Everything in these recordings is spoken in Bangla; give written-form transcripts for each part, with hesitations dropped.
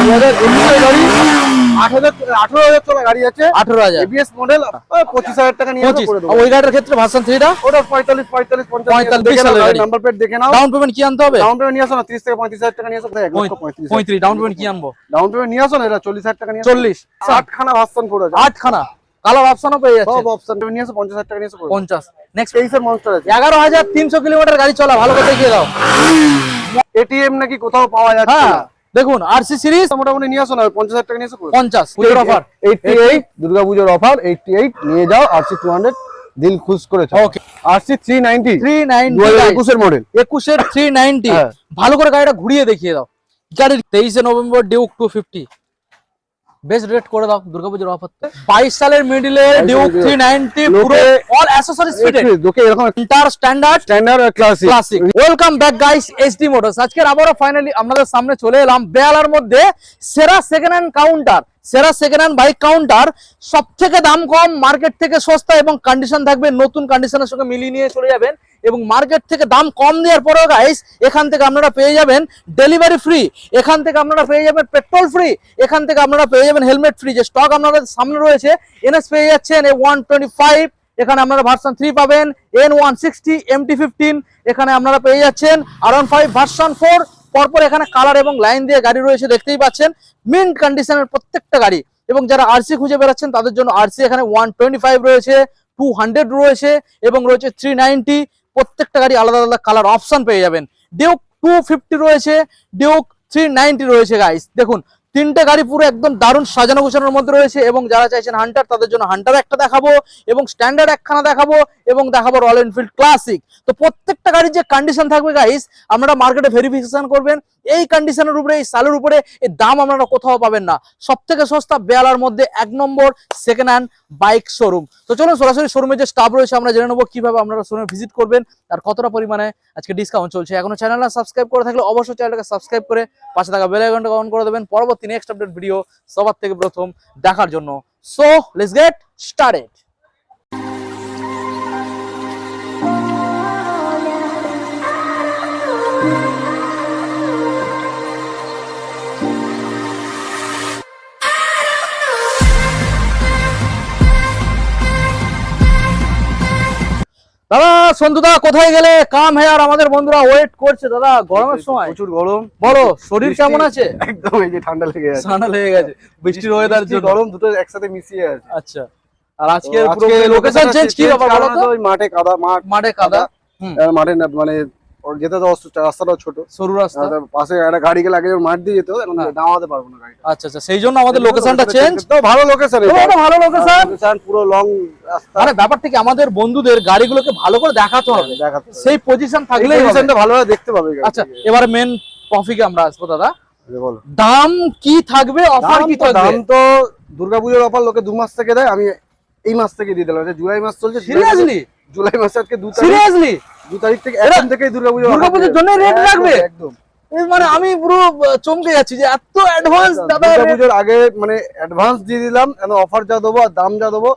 2019 গাড়ি, 18,000 চলা গাড়ি আছে, 18,000 এবিএস মডেল, 25,000 টাকা নিয়ে করে দেবো। ওই গাড়ির ক্ষেত্রে ভার্সন 3 টা ওটা 45, 50 45 নাম্বার প্লেট দেখে নাও। ডাউন পেমেন্ট কি আনতে হবে? ডাউন পেমেন্ট নিয়ে আসো না, 30 থেকে 35,000 টাকা নিয়ে আসো, 35 ডাউন পেমেন্ট কি আনবো? ডাউন পেমেন্ট নিয়ে আসো না, এটা 40,000 টাকা নিয়ে আসো। 40 8 খানা ভার্সন করে আছে, 8 খানা কালার অপশনও পেয়ে যাচ্ছে, সব অপশন নিয়ে আসো, 50,000 টাকা নিয়ে আসো। 50 নেক্সট 23 এর মনস্টার আছে, 11,300 কিলোমিটার গাড়ি চলা, ভালো করে দেখিয়ে দাও। এটিএম নাকি কোথাও পাওয়া যাচ্ছে হ্যাঁ না। দেখুন আরসি সিরিজ মোটামুটি নিয়ে আসো না, 50,000 টাকা নিয়ে আসো। 50 পুজোর অফার 88 দুর্গাপূজার অফার, 88 নিয়ে যাও। আরসি 200 দিল খুশ করেছে। ওকে আরসি 390 390 2021 এর মডেল, 21 এর 390 হ্যাঁ। ভালো করে গাড়িটা ঘুরিয়ে দেখিয়ে দাও। গাড়ির 23 নভেম্বর ডিউক 250 বেস্ট রেট করে দাও দুর্গাপূজার অফার। 22 সালের মিডলে ডিউক 390 পুরো অল অ্যাকসেসরিজ ফিটেড, লোকে এরকম inter standard classic. Welcome back guys SD motors. আজকে আবারও ফাইনালি আপনাদের সামনে চলে এলাম বেহালার মধ্যে সেরা সেকেন্ড হ্যান্ড কাউন্টার, সেরা সেকেন্ড হ্যান্ড বাইক কাউন্টার, সব থেকে দাম কম, মার্কেট থেকে সস্তা এবং কন্ডিশন থাকবে নতুন কন্ডিশনের সঙ্গে মিলিয়ে নিয়ে চলে যাবেন। এবং মার্কেট থেকে দাম কম দেওয়ার পরেও গাইস এখান থেকে আপনারা পেয়ে যাবেন ডেলিভারি ফ্রি, এখান থেকে আপনারা পেয়ে যাবেন পেট্রোল ফ্রি, এখান থেকে আপনারা পেয়ে যাবেন হেলমেট ফ্রি। যে স্টক আপনাদের সামনে রয়েছে এনএস পেয়ে যাচ্ছেন A125, এখানে আপনারা ভার্সন 3 পাবেন, N160 MT15, এখানে আপনারা পেয়ে যাচ্ছেন R15 ভার্সন 4। পরপর এখানে কালার এবং লাইন দিয়ে গাড়ি রয়েছে দেখতেই পাচ্ছেন, মিন্ট কন্ডিশনের প্রত্যেকটা গাড়ি। এবং যারা আরসি খুঁজে বেড়াচ্ছেন তাদের জন্য আরসি এখানে 125 রয়েছে, 200 রয়েছে এবং রয়েছে 390। প্রত্যেকটা গাড়ি আলাদা আলাদা কালার অপশন পেয়ে যাবেন। ডিউক 250 রয়েছে, ডিউক 390 রয়েছে গাইস। দেখুন তিনটে গাড়ি পুরো একদম দারুণ সাজানো গোছানোর মধ্যে রয়েছে। এবং যারা চাইছেন হান্টার তাদের জন্য হান্টার একটা দেখাবো, এবং স্ট্যান্ডার্ড একখানা দেখাবো, এবং দেখাবো রয়্যাল এনফিল্ড ক্লাসিক। তো প্রত্যেকটা গাড়ির যে কন্ডিশন থাকবে গাইস আপনারা মার্কেটে ভেরিফিকেশন করবেন, এই কন্ডিশনের উপরে, এই সালের উপরে এই দাম আপনারা কোথাও পাবেন না। সব থেকে সস্তা বেহালার মধ্যে 1 নম্বর সেকেন্ড হ্যান্ড বাইক শোরুম। তো চলুন সরাসরি শোরুমের যে স্টাফ রয়েছে আমরা জেনে নেবো কিভাবে আপনারা শোরুমে ভিজিট করবেন আর কতটা পরিমাণে আজকে ডিসকাউন্ট চলছে। এখনো চ্যানেলটা সাবস্ক্রাইব করে থাকলে অবশ্যই চ্যানেলটাকে সাবস্ক্রাইব করে পাশে থাকা বেল আইকনটা অন করে দেবেন পরবর্তী নেক্সট আপডেট ভিডিও সবার থেকে প্রথম দেখার জন্য। So let's get started. দাদা সন্তুদা কোথায় গেলে? কাম হেয়ার আমাদের বন্ধুরা ওয়েট করছে দাদা, গরমের সময় প্রচুর গরম। বলো শরীর কেমন আছে? একদম এই যে ঠান্ডা লেগে আছে, ঠান্ডা লেগে গেছে বৃষ্টির ওয়েদার জন্য, গরম দুটো একসাথে মিশিয়ে আছে। আচ্ছা আর আজকে পুরো লোকেশন চেঞ্জ কি ব্যাপার বলো তো? ওই মাঠে কাদা, মাঠে কাদা, মাঠে না মানে ওর যেতে তো রাস্তাটাও ছোট, সরু রাস্তা, পাশে একটা গাড়ি গেলে আগে মাঠ দিয়ে যেত, এখন নামাতে পারবো না গাড়ি। আচ্ছা আচ্ছা সেই জন্য আমাদের লোকেশনটা চেঞ্জ। তো ভালো লোকেশন, এটা ভালো লোকেশন, পুরো লং রাস্তা। মানে ব্যাপারটা কি আমাদের বন্ধুদের গাড়িগুলোকে ভালো করে দেখাতে হবে, সেই পজিশন থাকলেই পজিশনটা ভালোভাবে দেখতে পাবে। আচ্ছা এবারে মেন টপিকে আমরা আসবো দাদা, বলো দাম কি থাকবে, অফার কি থাকবে? দাম তো দুর্গাপূজার অফার লোকে 2 মাস থেকে দেয়, আমি এই মাস থেকে দিয়ে দিলাম। জুলাই মাস চলছে, সিরিয়াসলি জুলাই মাসে আজকে 2 তারিখ, সিরিয়াসলি 2 তারিখ থেকে এখন থেকেই দুর্গাপূজার জন্য রেট রাখবে একদম। মানে আমি পুরো চমকে যাচ্ছি যে এত অ্যাডভান্স দাদা। দুর্গাপূজার আগে মানে অ্যাডভান্স দিয়ে দিলাম, অফার যা দেবো আর দাম যা দেবো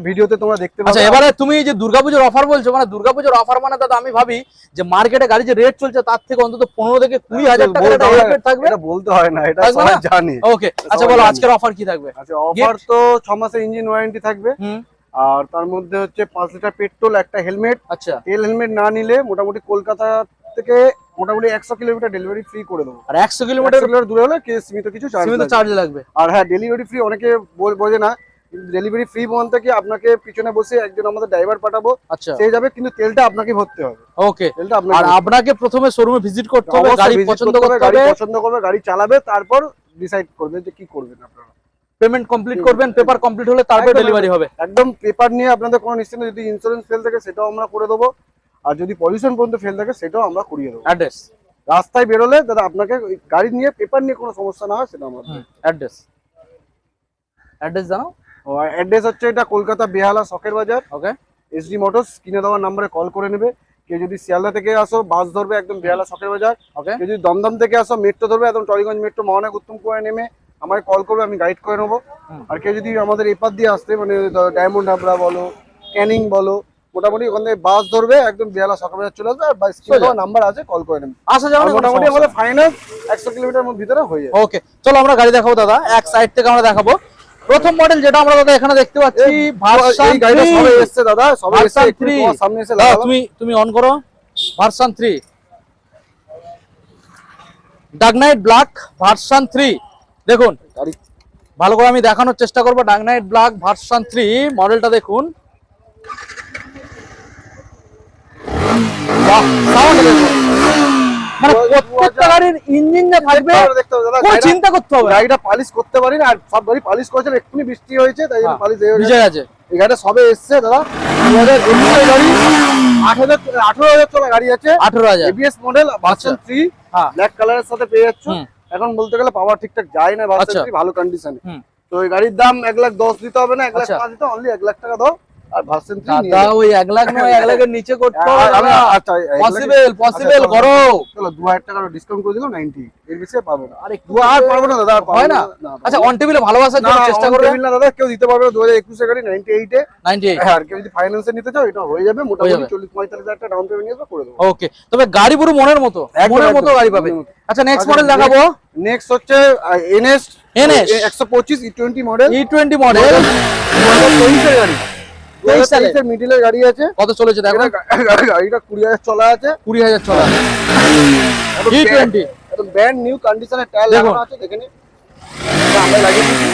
ভিডিওতে তোমরা দেখতে পাবে। আচ্ছা এবারে তুমি যে দুর্গাপূজার অফার বলছো, মানে দুর্গাপূজার অফার মানে দাদা আমি ভাবি যে মার্কেটে গাড়ি যে রেট চলছে তার থেকে অন্তত 15 থেকে 20,000 টাকা রেট থাকবে। এটা বলতে হয় না, এটা সবাই জানে। ওকে আচ্ছা বলো আজকের অফার কি থাকবে? আচ্ছা অফার তো 6 মাসের ইঞ্জিন ওয়ারেন্টি থাকবে, আর তার মধ্যে হচ্ছে 5 লিটার পেট্রোল, একটা হেলমেট। আচ্ছা তেল হেলমেট না নিলে মোটামুটি কলকাতা থেকে মোটামুটি 100 কিলোমিটার ডেলিভারি ফ্রি করে দেবো। আর 100 কিলোমিটার দূরে হলে সীমিত কিছু চার্জ লাগবে। আর হ্যাঁ ডেলিভারি ফ্রি অনেকে বোঝে না, ডেলিভারি ফ্রি বলতে কি আপনাকে পিছনে বসে একজন আমাদের ড্রাইভার পাঠাবো, আচ্ছা সে যাবে, কিন্তু তেলটা আপনাকে ভরতে হবে। ওকে আর আপনাকে প্রথমে শোরুমে ভিজিট করতে হবে, গাড়ি পছন্দ করতে হবে, গাড়ি পছন্দ করবে, গাড়ি চালাবে, তারপর ডিসাইড করবে যে কি করবেন আপনারা। পেমেন্ট কমপ্লিট করবেন, পেপার কমপ্লিট হলে তারপর ডেলিভারি হবে। একদম পেপার নিয়ে আপনাদের কোনো নিশ্চিন্ত, যদি ইন্স্যুরেন্স ফেল থাকে সেটাও আমরা করে দেবো, আর যদি পলিউশন পর্যন্ত ফেল থাকে সেটাও আমরা করিয়ে দেবো। অ্যাড্রেস রাস্তায় বেরোলে দাদা আপনাকে গাড়ি নিয়ে পেপার নিয়ে কোনো সমস্যা না হয় সেটা আমরা। অ্যাড্রেস জানাও। অ্যাড্রেস হচ্ছে এটা কলকাতা বেহালা শখের বাজার। ওকে এসডি মোটরস, কিনে দেওয়ার নাম্বারে কল করে নেবে। কেউ যদি শিয়ালদা থেকে আসো বাস ধরবে একদম বেহালা শখের বাজার। ওকে কেউ যদি দমদম থেকে আসো মেট্রো ধরবে একদম টলিগঞ্জ মেট্রো মহানায়ক উত্তম কুয়ায় নেমে আমাকে কল করবে, আমি গাইড করে নেবো। আর কেউ যদি আমাদের এপার দিয়ে আসতে মানে ডায়মন্ড হাবড়া বলো, ক্যানিং বলো, মোটামুটি ওখান থেকে বাস ধরবে, একদম বেহালা সকালবেলা চলে আসবে, আর বাই স্ক্রিনে নাম্বার আছে, কল করে নেবেন। আসা যাবে না, মোটামুটি আমাদের ফাইনাল 100 কিলোমিটার ভিতরে হয়ে যাবে। ওকে, চলো আমরা গাড়ি দেখাবো দাদা, এক সাইড থেকে আমরা দেখাবো। প্রথম মডেল যেটা আমরা দাদা এখানে দেখতে পাচ্ছি, ভার্সন এই গাড়িটা সবে এসেছে দাদা, সবে এসেছে, ভার্সন একটু 3 তোমার সামনে এসে দাদা, লাগালাম। তুমি অন করো। Version 3 dark night black version 3। দেখুন গাড়ি ভালো করে আমি দেখানোর চেষ্টা করবো। ডার্ক নাইট ব্ল্যাক ভার্সন 3 মডেলটা দেখুন। বাহ, সাউন্ড দেখুন, মানে প্রত্যেকটা গাড়ির ইঞ্জিন যা থাকবে দেখতে হবে দাদা, কোনো চিন্তা করতে হবে না। গাড়িটা পালিশ করতে পারি না, আর সব গাড়ি পালিশ করেছে, এক্ষুনি বৃষ্টি হয়েছে তাই জন্য পালিশ হয়ে ভিজে গেছে। গেছে। এই গাড়িটা সবে এসেছে দাদা, 2019 গাড়ি, 18,000 চলা গাড়ি আছে, 18,000। এবিএস মডেল ভার্সন 3, হ্যাঁ। ব্ল্যাক কালারের সাথে পেয়ে যাচ্ছ। হুম। এখন বলতে গেলে পাওয়ার ঠিকঠাক যায় না ভার্সন আচ্ছা। 3, ভালো কন্ডিশনে। হুম। তো এই গাড়ির দাম 1,10,000 দিতে হবে না, 1,05,000 আচ্ছা। দিতে, অনলি 1,00,000 টাকা দাও, আর ভার্সন 3 নিয়ে দাদা যাও। ওই 1 লাখ নয়, 1 লাখের নিচে করতে হবে আমি না। আচ্ছা, পসিবল চলো, করো। চলো 2,000 টাকা ডিসকাউন্ট করে দিলাম, 90, এর বেশি পাবো না। আরে আর পারবো না দাদা, আর পারবো হয় না? আচ্ছা, অন টেবিলে ভালোবাসার জন্য চেষ্টা করবে। না দাদা, কেউ দিতে পারবে না, 2021 এর গাড়ি 98 এ। 98। হ্যাঁ, আর কেউ যদি ফাইন্যান্সে নিতে চাও এটা হয়ে যাবে, মোটামুটি 40-45,000 টাকা ডাউন পেমেন্ট নিয়ে করে দেবো। ওকে, তবে গাড়ি পুরো মনের মতো, একদম, মনের মতো একদম, গাড়ি পাবে। মনের মতো। আচ্ছা, নেক্সট আচ্ছা, মডেল দেখাবো। নেক্সট হচ্ছে NS 125 E20 model, E20 model 2023 এর গাড়ি, 23 সালে 2023 এর মিডলের গাড়ি আছে। কত চলেছে দেখো? গাড়িটা 20,000 চলা আছে, 20,000 চলা। একদম E20 একদম ব্র্যান্ড নিউ কন্ডিশনের টায়ার দেখুন। লাগানো আছে, দেখে নিন। আমরা লাগিয়ে দিয়েছি।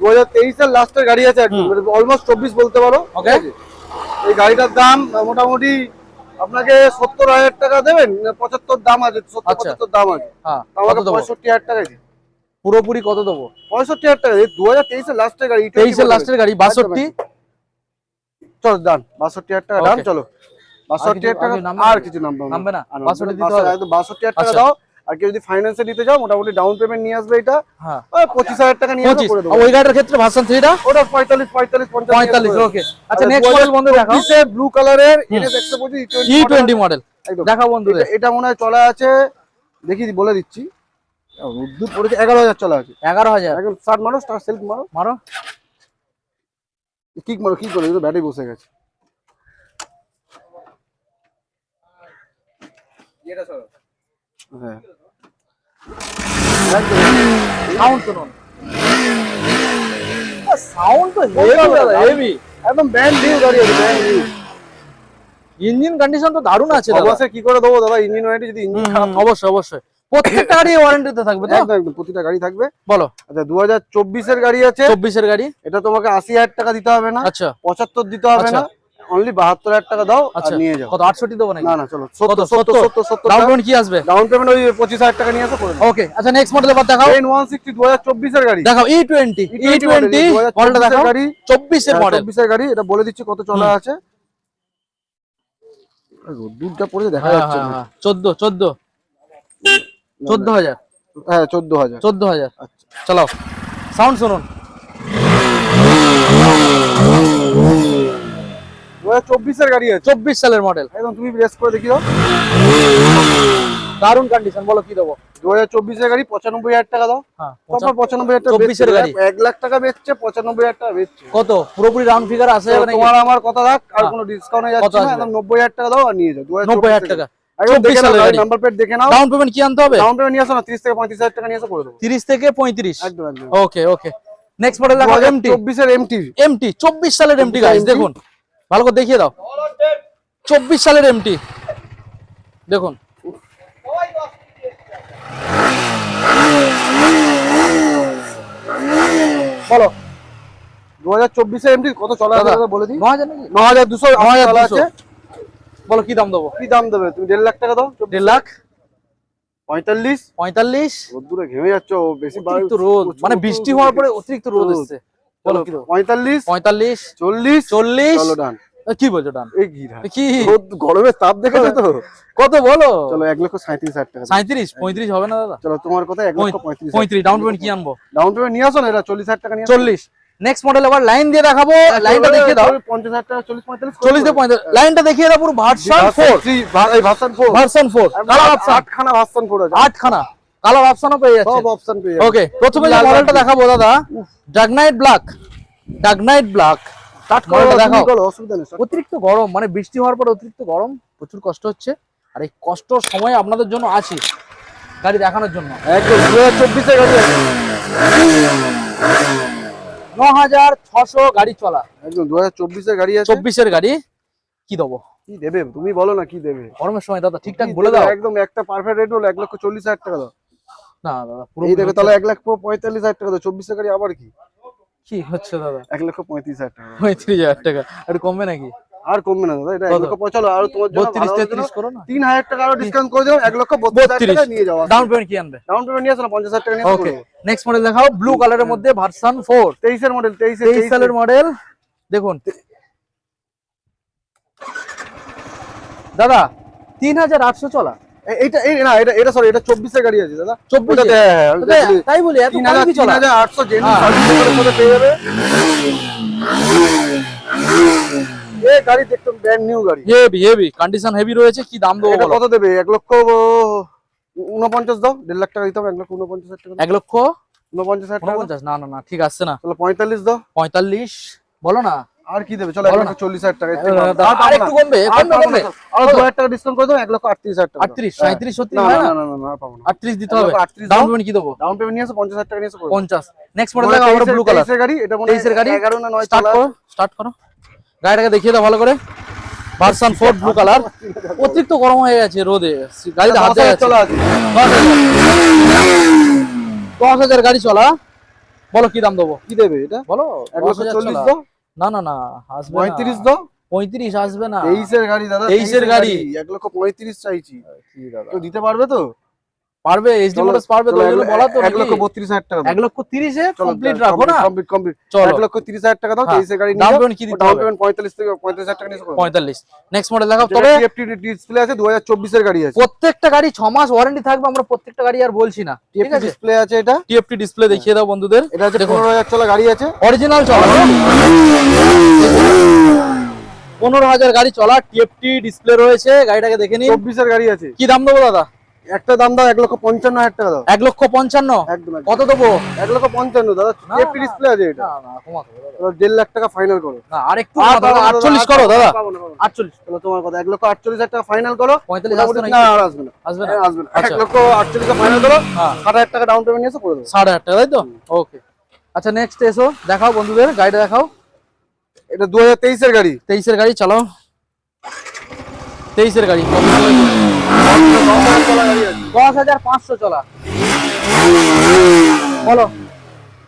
2023 এর লাস্টের গাড়ি আছে, একদম অলমোস্ট 24 বলতে পারো। Okay. ঠিক আছে? এই গাড়িটার দাম মোটামুটি আপনাকে 70,000 টাকা দেবেন, 75 দাম আছে, 70-75 দাম আছে। হ্যাঁ, আমাকে কত দেবো? 65,000 টাকা দিই। পুরোপুরি কত দেবো? 65,000 টাকা দিই। 2023 এর লাস্টের গাড়ি, 23 এর লাস্টের গাড়ি 62। চলো ডান, 62,000 টাকা ডান। Okay. চলো 62,000 টাকা, আর কিছু নামবে নামবে না? আর 62 দিতে হবে? একদম 62,000 টাকা আচ্ছা। দাও। আর কেউ যদি ফাইন্যান্সে নিতে চাও, মোটামুটি ডাউন পেমেন্ট নিয়ে আসবে, এটা হ্যাঁ, 25,000 টাকা নিয়ে আসবে, 25। করে দেবো। আর ওই গাড়ির ক্ষেত্রে ভার্সন 3 টা ওটা 45, 50 45। ওকে, আচ্ছা নেক্সট মডেল বন্ধু দেখাও। ব্লু কালারের NS 125 E20 মডেল একদম দেখাও বন্ধুদের। এটা মনে হয় চলা আছে, দেখি বলে দিচ্ছি, রোদ্দুর পড়েছে, 11,000 চলা আছে। 11,000 একদম স্টার্ট মারো, স্টার্ট সেলফ মারো, মারো। কিক মারো, কি করে ব্যাটারি বসে গেছে। হ্যাঁ, সাউন্ড শুনুন, সাউন্ড তো হেভি দাদা, হেভি। একদম ব্র্যান্ড নিউ গাড়ি আছে, ব্র্যান্ড নিউ। ইঞ্জিন কন্ডিশন তো দারুণ আছে দাদা। অবশ্যই কি করে দেবো দাদা, ইঞ্জিন ওয়ারেন্টি, যদি ইঞ্জিন খারাপ অবশ্যই অবশ্যই প্রত্যেকটা গাড়ি ওয়ারেন্টিতে থাকবে তো? একদম একদম প্রতিটা গাড়ি থাকবে। বলো। আচ্ছা 2024 এর গাড়ি আছে, 24 এর গাড়ি। এটা তোমাকে 80,000 টাকা দিতে হবে না, আচ্ছা 75 দিতে হবে আচ্ছা। না, অনলি 72,000 টাকা দাও আর আচ্ছা, নিয়ে যাও। কত 68 দেবো নাকি? না না, চলো কত? 70 ডাউন পেমেন্ট কি আসবে? ডাউন পেমেন্ট ওই 25,000 টাকা নিয়ে আসো, করে দাও। ওকে, আচ্ছা নেক্সট মডেল এবার দেখাও। N160 2024 এর গাড়ি, দেখাও E20 মডেলটা দেখাও। 24 এর মডেল। 24 এর গাড়ি, এটা বলে দিচ্ছি কত চলা আছে। রোদ্দুরটা পড়ে দেখা যাচ্ছে না। 14,000 হ্যাঁ 14,000। 14,000। আচ্ছা চলো সাউন্ড শুনুন। 2024 এর গাড়ি আছে, 24 সালের মডেল, একদম তুমি প্রেস করে দেখি দাও। দারুণ কন্ডিশন। বলো কি দেবো? 2024 এর গাড়ি, 95,000 টাকা দাও। হ্যাঁ, তারপর 95,000 টাকা 24 এর গাড়ি। 1,00,000 টাকা বেচছে, 95,000 টাকা বেচছে। কত পুরোপুরি রাউন্ড ফিগার আছে নাকি? তোমার আমার কথা থাক, আর হ্যাঁ। কোনো ডিসকাউন্ট কত যাচ্ছে না, আসবে? একদম 90,000 টাকা দাও আর নিয়ে যাও। 90,000 টাকা। একদম 24 দেখে নাও, সালের গাড়ি। নাম্বার প্লেট দেখে নাও। ডাউন পেমেন্ট কি আনতে হবে? ডাউন পেমেন্ট নিয়ে আসো না, 30 থেকে 35,000 টাকা নিয়ে আসো, করে দেবো। 30 থেকে 35। একদম একদম। ওকে ওকে, নেক্সট মডেল দেখাও। MT 24 এর MT, 24 সালের MT গাইস, MT দেখুন ভালো করে দেখিয়ে দাও। 24 সালের MT দেখুন। বলো 2024 এর MT কত চলা আছে দাদা, দাদা বলে দিই। 9,000 নাকি? 9,200 চলা আছে। বলো কি দাম দেবো? কি দাম দেবে তুমি? 1,50,000 টাকা দাও। 1.5 লাখ। 45। 45। রোদ্দুরে ঘেমে যাচ্ছ, বেশি অতিরিক্ত রোদ, মানে বৃষ্টি হওয়ার পরে অতিরিক্ত রোদ এসছে। বলো কি দেবো? 45, 45, 40, 40। চলো ডান। কি বলছো ডান? এই ঘিরা কি রোদ, গরমের তাপ দেখেছো তো। কত বলো? চলো 1,37,000 টাকা। 37, 35 হবে না দাদা? চলো তোমার কথা 1,35,000। 35 ডাউন পেমেন্ট কি আনবো? ডাউন পেমেন্ট নিয়ে আসো না, এটা 40,000 টাকা নিয়ে আসো। 40। নেক্সট মডেল আবার লাইন দিয়ে দেখাবো, লাইনটা দেখিয়ে দাও। 50,000 টাকা, 40, 45, 40 থেকে 45 লাইনটা দেখিয়ে দাও পুরো। ভার্সন 4, এই ভার্সন 4, ভার্সন 4 কালার অপশন, 8 খানা ভার্সন 4 আছে, 8 খানা কালার অপশনও পেয়ে যাচ্ছে। সব অপশন পেয়ে যাবে। ওকে, প্রথমে যে মডেলটা দেখাবো দাদা, dark night black. Dark night black start করে দেখাও। অসুবিধা নেই। অতিরিক্ত গরম, মানে বৃষ্টি হওয়ার পর অতিরিক্ত গরম, প্রচুর কষ্ট হচ্ছে। আর এই কষ্টর সময় আপনাদের জন্য আছি গাড়ি দেখানোর জন্য। একদম 2024 এর গাড়ি আছে, 9600 গাড়ি চলা, একদম 2024 এর গাড়ি আছে। 24 এর গাড়ি। কি দেবো, কি দেবে তুমি বলো না, কি দেবে? গরমের সময় দাদা ঠিকঠাক কি বলে দেবে? দাও। একদম একটা পারফেক্ট রেট হলো 1,40,000 টাকা দাও। না দাদা পুরো এই দেখো তাহলে 1,45,000 টাকা দাও। 24 এর গাড়ি আবার কি কি হচ্ছে দাদা? 1,35,000 টাকা দাও। 35,000 টাকা একটু কমবে নাকি? আর কমবে না দাদা, এটা কত? 1,05,000 চলো আর তোমার জন্য 32-33 করো না। 3,000 টাকা আরো ডিসকাউন্ট করে দিলাম, 1,32,000 টাকা নিয়ে যাও। ডাউন পেমেন্ট কি আনবে? ডাউন পেমেন্ট নিয়ে আসো না, 50,000 টাকা নিয়ে আসো। ওকে, নেক্সট মডেল দেখাও। ব্লু কালারের মধ্যে ভার্সন 4, 23 এর মডেল, 23 সালের মডেল। দেখুন দাদা 3,800 চলা। এইটা না, এটা সরি, এটা 24 এর গাড়ি আছে দাদা। 24 তাই বলি এত কম কি চলা? 3,800 জেনুইন সার্ভিস করে পেয়ে যাবে। এই গাড়ি দেখতে ব্র্যান্ড নিউ গাড়ি, হেভি কন্ডিশন, হেভি রয়েছে। কি দাম দেবো এটা বলো? কত দেবে? 1,49,000 দাও। 1.5 লাখ টাকা দিতে হবে, 1,49,000 টাকা। 1,49,000 টাকা। না না না ঠিক আসছে না। তাহলে 45 দাও। 45 বলো না। আর কি দেবে? চলো 1,40,000 টাকা। আর একটু কমবে, কমবে। আর 2,000 টাকা ডিসকাউন্ট করে দাও, 1,38,000 টাকা। 38 37 সত্যি না হয় না না? না না, পাবো না। 38 দিতে হবে। 38 ডাউন পেমেন্ট কি দেবো? ডাউন পেমেন্ট নিয়ে আসো, 50,000 টাকা নিয়ে আসো। 50। নেক্সট মডেল দেখো, আমরা ব্লু কালার। 23 এর গাড়ি, এটা মনে হয় 23 এর গাড়ি। 11 না 9 স্টার্ট করো, স্টার্ট করো। গাড়িটাকে দেখিয়ে দাও ভালো করে। Version 4 blue colour. অতিরিক্ত গরম হয়ে গেছে রোদে, গাড়িতে হাত দেওয়া চলা আছে। 10,000 গাড়ি চলা। বলো কি দাম দেবো? কি দেবে এটা? বলো 1,40,000 দাও। না না না আসবে না। 35 দাও। 35 আসবে না। 23 এর গাড়ি দাদা, 23 এর গাড়ি। 1,35,000 চাইছি। কি দাদা তো দিতে পারবে তো? পারবে, এসডি মোটরস পারবে তো, এগুলো বলা তো। 1,32,000 টাকা দাও। 1,30,000 এ কমপ্লিট রাখো না। কমপ্লিট। চলো 1,30,000 টাকা দাও। হ্যাঁ। 23 এর গাড়ি নিয়ে ডাউন যাও। পেমেন্ট কি দিতে ডাউন হবে? পেমেন্ট 45 থেকে 35,000 টাকা নিয়ে এসো। 45। নেক্সট মডেল দেখাও। তবে টিএফটি ডিসপ্লে আছে, 2024 এর গাড়ি আছে। প্রত্যেকটা গাড়ি 6 মাস ওয়ারেন্টি থাকবে, আমরা প্রত্যেকটা গাড়ি আর বলছি না, ঠিক টিএফটি আছে? ডিসপ্লে আছে এটা। টিএফটি ডিসপ্লে দেখিয়ে দাও বন্ধুদের। এটা আছে 15,000 চলা গাড়ি আছে। অরিজিনাল চলা 15,000 গাড়ি চলা, টিএফটি ডিসপ্লে রয়েছে। গাড়িটাকে দেখে নিন। 24 এর গাড়ি আছে। কি দাম দেবো দাদা? একটা দাম দাও, 1,55,000 টাকা দাও। 1,55,000। একদম কত দেবো? 1,55,000 দাদা। টিএফটি ডিসপ্লে আছে এটা। না না কমাতে হবে দাদা। 1.5 লাখ টাকা ফাইনাল করো। না আর একটু কমাতে হবে, 48 করো দাদা। 48 তাহলে তোমার কথা 1,48,000 টাকা ফাইনাল করো। 45 আসবে না নাকি? আর আসবে না, আসবে না? আসবে না। আচ্ছা। 1,48,000 ফাইনাল করো। হ্যাঁ 60,000 টাকা ডাউন পেমেন্ট নিয়ে এসে করে দেবো। 8,500 টাকা, তাই তো? ওকে আচ্ছা, নেক্সট এসো, দেখাও বন্ধুদের গাড়িটা দেখাও। এটা 2023 এর গাড়ি। 23 এর গাড়ি চালাও। 23 এর গাড়ি 10,000 চলা গাড়ি আছে। 10,500 চলা। বলো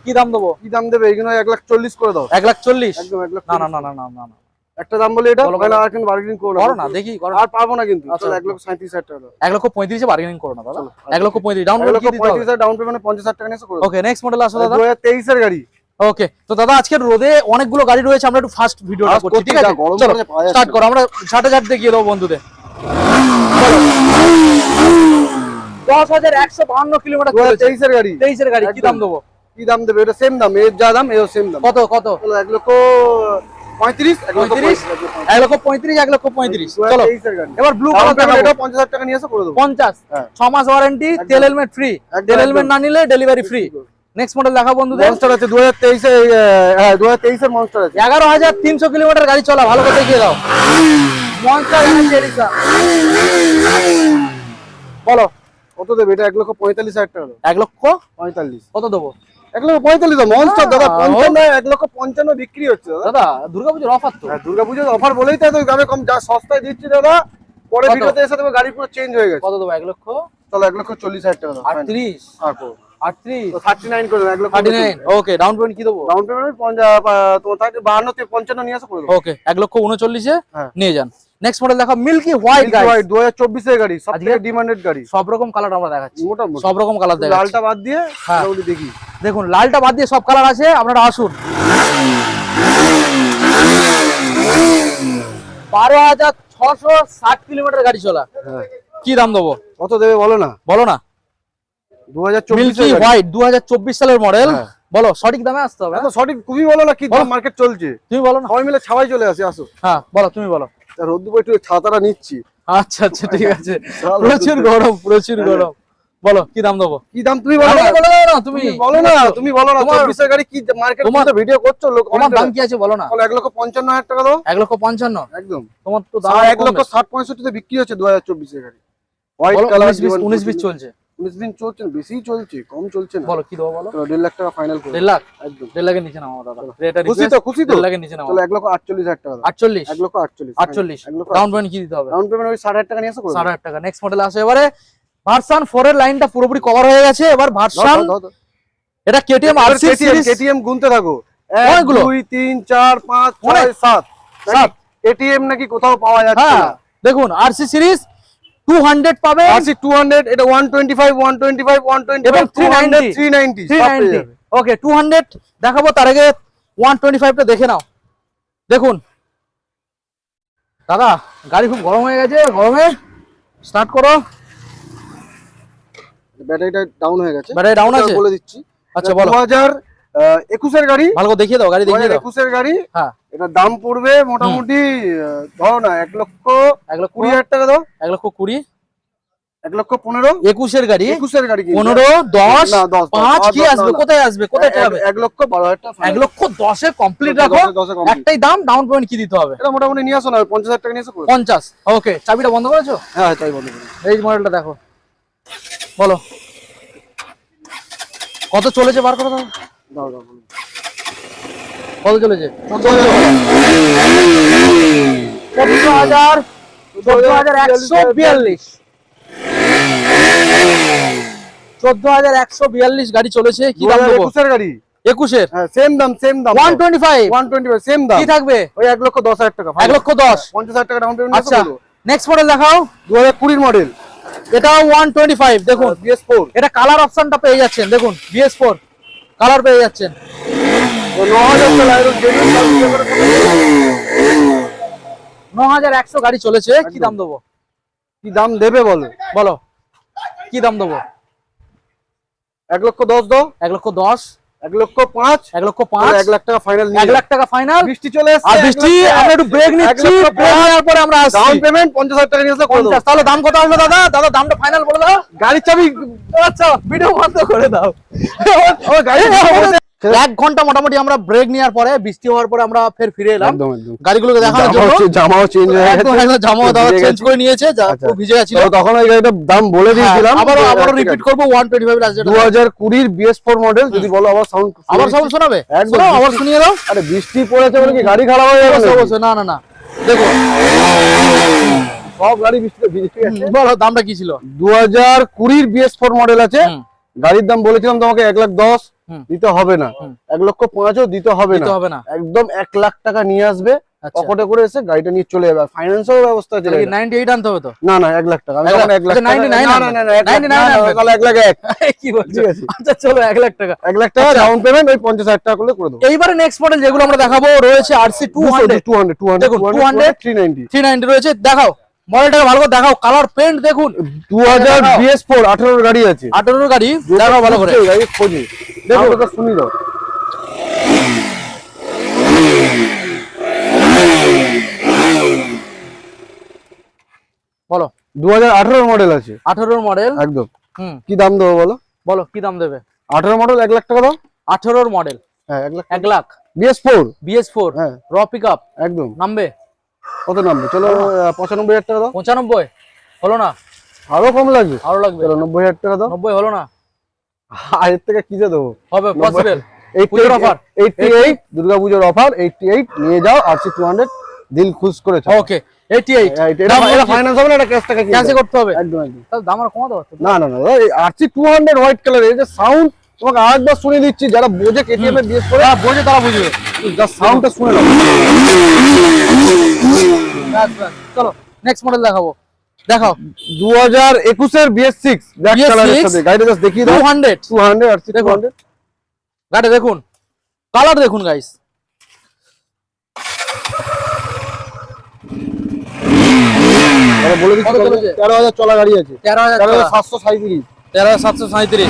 কি দাম দেবো? কি দাম দেবে? এগুলো 1,40,000 করে দাও। 1,40,000। একদম 1,40,000। না না না না না না না। একটা দাম বলে এটা বলো, তাহলে আর কিন্তু বার্গেনিং করো করো না, দেখি করো। আর পারবো না কিন্তু। আচ্ছা। চলো 1,37,000 টাকা দাও। 1,35,000 বার্গেনিং করো না দাদা। চলো, 1,35,000 ডাউন পেমেন্ট কি দিতে হবে? 1,35,000 ডাউন পেমেন্ট 50,000 টাকা নিয়ে এসে করে দেবো। ওকে নেক্সট মডেল আসো দাদা। 2023 এর গাড়ি। ওকে তো দাদা আজকের রোদে অনেকগুলো গাড়ি রয়েছে, আমরা একটু ফাস্ট ভিডিওটা Fast করছি, করছি, ঠিক আছে? যা গরম চলো পড়েছে, পাওয়া যাচ্ছে স্টার্ট না। করো, আমরা ঝাঁটে ঝাঁট দেখিয়ে দেবো বন্ধুদের। 10,152 কিলোমিটার চলেছে। 2023 এর গাড়ি। 23 এর গাড়ি কি দাম দেবো? কি দাম দেবে? এটা সেম দাম, এর যা দাম এও সেম দাম। কত কত? চলো 1,35,000, 35, 1,35,000, 1,35,000। চলো 2023 এর গাড়ি। এবার ব্লু ডাউন কালার পেমেন্ট দেখাবো। এটা 50,000 টাকা নিয়ে এসে করে দেবো। 50, হ্যাঁ। 6 মাস ওয়ারেন্টি, তেল হেলমেট ফ্রি। একদম, তেল হেলমেট একদম। না নিলে ডেলিভারি ফ্রি। নেক্সট মডেল দেখাবো বন্ধুদের। মনস্টার আছে 2023 এ, হ্যাঁ 2023 এর মনস্টার আছে। 11,300 কিলোমিটার গাড়ি চলা, ভালো করে দেখিয়ে দাও। Monster Energy edition. বলো কত দেবে? এটা 1,45,000 টাকা দাও। 1,45,000 কত দেবো? 1,45,000 দাও। মনস্টার দাদা হ্যাঁ, 55, 1,55,000 বিক্রি হচ্ছে দাদা। দাদা দুর্গাপুজোর অফার তো। হ্যাঁ, দুর্গাপূজার অফার বলেই তো এত দামে কম, যা সস্তায় দিচ্ছি দাদা। পরে কত? ভিডিওতে এসে দেখো গাড়ি পুরো চেঞ্জ হয়ে গেছে। কত দেবো? 1,40,000। চলো 1,40,000 টাকা দাও। 38, আর করো। 38, 39 করে দাও। 39। ওকে ডাউন পেমেন্ট কি দেবো? ডাউন পেমেন্ট তোমার 52 থেকে 55 নিয়ে আসো করে দেবো। ওকে 1,39,000 হ্যাঁ। নিয়ে যান। নেক্সট মডেল দেখো, মিল্কি হোয়াইট গাইস। 2024 এর গাড়ি, সবথেকে আজকে ডিমান্ডেড গাড়ি। সব রকম কালার আমরা দেখাচ্ছি, মোটামুটি সব রকম কালার দেখাচ্ছি। লালটা বাদ দিয়ে হ্যাঁ। মোটামুটি দেখি। দেখুন লালটা বাদ দিয়ে সব কালার আছে, আপনারা আসুন। 12,660 কিলোমিটার গাড়ি চলা। হ্যাঁ। কি দাম দেবো? কত দেবে বলো না? বলো না। 2024 মিল্কি এর গাড়ি। হোয়াইট 2024 সালের মডেল। হ্যাঁ। বলো সঠিক দামে আসতে হবে। এত সঠিক তুমি বলো না, কি দাম মার্কেট চলছে। তুমি বলো না। সবাই মিলে ছাওয়াই চলে আসে, আসো। হ্যাঁ বলো, তুমি বলো। রোদ্দুর একটু ছাতাটা নিচ্ছি। আচ্ছা আচ্ছা ঠিক আছে। প্রচুর গরম, প্রচুর গরম। বলো কি দাম দেবো? কি দাম তুমি বলো না, বলো না, তুমি বলো না, তুমি বলো না। তোমার- 24 এর গাড়ি কি মার্কেট তোমার- তোমার ভিডিও করছো লোক তোমার দাম কি আছে বলো না? 1,55,000 টাকা দাও। 1,55,000 একদম তোমার তো দাম 1,60,65 তে বিক্রি হচ্ছে 2024 এর গাড়ি। হোয়াইট বলো, কালার 19-20 চলছে। 19 দিন চলছে না, বেশি চলছে, কম চলছে না। বলো কি দেবো বলো? চলো 1.5 লাখ টাকা ফাইনাল করো। 1.5 লাখ? একদম 1.5 লাখের নিচে নামাও দাদা। এটা খুশি তো, খুশি তো? 1.5 লাখের নিচে নামাও। চলো 1,48,000 টাকা দাও। 48? 1,48,000 48 ডাউন পেমেন্ট কি দিতে হবে? ডাউন পেমেন্ট ওই 60,000 টাকা নিয়ে এসে করে 60,000 টাকা। নেক্সট মডেল আসে এবারে ভার্সন 4 এর লাইনটা পুরোপুরি কভার হয়ে গেছে। এবার ভার্সন এটা কেটিএম আরসি সিরিজ। কেটিএম গুনতে থাকো। 1 অনেকগুলো। 2 3 4 5 6 7 সাত। কেটিএম নাকি কোথাও পাওয়া যাচ্ছে হ্যাঁ না। দেখুন আরসি সিরিজ 200 পাবে আরসি 200, এটা 125 125 125 এবং 390 390 সব পেয়ে 390 যাবে। ওকে 200 দেখাবো, তার আগে 125 টা দেখে নাও। দেখুন দাদা গাড়ি খুব গরম হয়ে গেছে, গরমে স্টার্ট করো। ব্যাটারিটা ডাউন হয়ে গেছে, ব্যাটারি ডাউন আছে? বলে দিচ্ছি। আচ্ছা বলো। 2021 এর গাড়ি, ভালো করে দেখিয়ে দাও, গাড়ি দেখিয়ে দাও। 2021 এর গাড়ি। হ্যাঁ এটা দাম পড়বে মোটামুটি ধরো না 1,20,000 টাকা দাও। 1,20,000 1,15,000 21 এর গাড়ি 21 এর গাড়ি কিন্তু। 15 10 না, 10, 5 কি না, আসবে? না। কোথায় আসবে? কোথায় যাবে? 1,12,000 টাকা final। 1,10,000 এ কমপ্লিট রাখো। 10 এ complete। একটাই দাম, ডাউন পেমেন্ট কি দিতে হবে? এটা মোটামুটি নিয়ে আসো না, 50,000 টাকা নিয়ে এসে করে দাও। 50। ওকে চাবিটা বন্ধ করেছো? হ্যাঁ তাই বলো। এই মডেলটা দেখো, বলো কত চলেছে, বার করে দাও। দাও দাও বলো। কত চলেছে? 14,000 14,142 14,142 গাড়ি চলেছে। কি দাম দেবো? 2021 এর গাড়ি। 21 এর হ্যাঁ সেম দাম 125 125 সেম দাম। কি থাকবে? ওই 1,10,000 টাকা 1,10,000 50,000 টাকা ডাউন পেমেন্ট আচ্ছা নিয়ে নেক্সট মডেল দেখাও। 2020 মডেল। এটাও 125 দেখুন। BS4 এটা কালার অপশনটা পেয়ে যাচ্ছেন, দেখুন BS4 কালার পেয়ে যাচ্ছেন। 9,000 টাকা এরকম জেনুইন 9,100 গাড়ি চলেছে। কি দাম দেবো? কি দাম দেবে বলো? বলো কি দাম দেবো? 1,10,000 দাও। 1,10,000 1,05,000 1,05,000 1 লাখ টাকা ফাইনাল নিয়ে 1 লাখ টাকা ফাইনাল। বৃষ্টি চলে এসেছে। আর বৃষ্টি আমরা একটু ব্রেক নিচ্ছি, ব্রেক নেওয়ার পরে আমরা আসছি। ডাউন পেমেন্ট 50,000 টাকা নিয়ে এসে করে দাও। 50 তাহলে দাম কত আসবে দাদা? দাদা দামটা ফাইনাল বলে দাও। গাড়ির চাবি আচ্ছা ভিডিও বন্ধ করে দাও। ও গাড়ি 1 ঘন্টা মোটামুটি আমরা ব্রেক নেওয়ার পরে, বৃষ্টি হওয়ার পরে আমরা ফের ফিরে এলাম একদম একদম। গাড়িগুলোকে দেখানোর জন্য। জামাও চেঞ্জ হয়ে একদম গেছে। একদম জামা দাদা ভিজে চেঞ্জ গেছে। করে নিয়েছে, যা আচ্ছা। পুরো ভিজে গেছিল। তো তখন ওই গাড়িটার দাম বলে দিয়েছিলাম। আবারও রিপিট করব 125 লাস্ট যেটা 2020 BS4 মডেল। যদি বলো আবার সাউন্ড আবার সব শোনাবে? একদম। শোনাও, আবার শুনিয়ে দাও। আরে বৃষ্টি পড়েছে বলে কি গাড়ি খারাপ হয়ে যাবে? অবশ্যই অবশ্যই, না না না দেখো সব গাড়ি বৃষ্টিতে ভিজে গেছে। বলো দামটা কি ছিল? 2020 BS4 মডেল আছে। হুম। গাড়ির দাম বলেছিলাম তোমাকে 1,10,000 হুম। দিতে হবে না। 1,05,000 দিতে হবে দিতে হবে না। একদম 1 লাখ টাকা নিয়ে আসবে আচ্ছা। পকেটে করে এসে গাড়িটা নিয়ে চলে যাবে। ফাইন্যান্সের ব্যবস্থা আছে। তাহলে কি 98 আনতে হবে তো? না না 1 লাখ টাকা। আমি 1 তখন লাখ। 1 লাখ আচ্ছা, টাকা 99 না না না 99 আনবে। তাহলে 1 লাখ 1 কি বলছো? ঠিক আছে। আচ্ছা চলো 1 লাখ টাকা। 1 লাখ টাকা ডাউন পেমেন্ট, ওই 50,000 টাকা করলে করে দেবো। এইবারে নেক্সট মডেল যেগুলো আমরা দেখাবো রয়েছে আরসি 200 200 দেখুন, 200 390 390 রয়েছে। দেখাও মডেলটাকে ভালো করে দেখাও, কালার পেন্ট দেখুন। 2000 BS4 18 গাড়ি আছে। 18 গাড়ি দেখাও ভালো করে। গাড়ি খোঁজে দেখো তো শুনি দাও। বলো 2018 মডেল আছে 18 মডেল একদম। হুম কি দাম দেবো বলো? বলো কি দাম দেবে? 18 মডেল 1 লাখ টাকা দাও। 18 মডেল হ্যাঁ 1 লাখ 1 লাখ BS4 BS4 হ্যাঁ র পিকআপ একদম। নামবে কত নামবে? চলো 95,000 টাকা দাও। 95 হলো না? আরো কম লাগবে? আরো লাগবে। চলো 90,000 টাকা দাও। 90 হলো না? আর এর থেকে কি দেবো? হবে পসিবল। 88 পুজোর offer। 88 দুর্গাপূজার অফার 88 নিয়ে যাও। আরসি 200 দিল খুশ করে ছাড়ো। ওকে 88 এটা ফাইনান্স হবে না, এটা ক্যাশ টাকা ক্যাশে করতে হবে। একদম একদম। তাহলে দাম আর কমাতে পারতো। না না না এই আরসি 200 হোয়াইট কালার এই যে সাউন্ড তোমাকে আরেকবার শুনে দিচ্ছি, যারা বোঝে কেটিএম এর বিএস করে যারা বোঝে তারা বুঝবে। জাস্ট সাউন্ডটা শুনে নাও। ব্যাস ব্যাস চলো নেক্সট মডেল দেখাবো। দেখাও 2021 এর BS6 ব্ল্যাক BS6 কালারের সাথে গাড়িটা জাস্ট দেখিয়ে দাও। 200 200 আরসি দেখুন। 200 গাড়ি দেখুন, কালার দেখুন গাইস। আরে বলে দিচ্ছি কত চলেছে? 13,000 চলা গাড়ি আছে। 13,000 13,737 13,737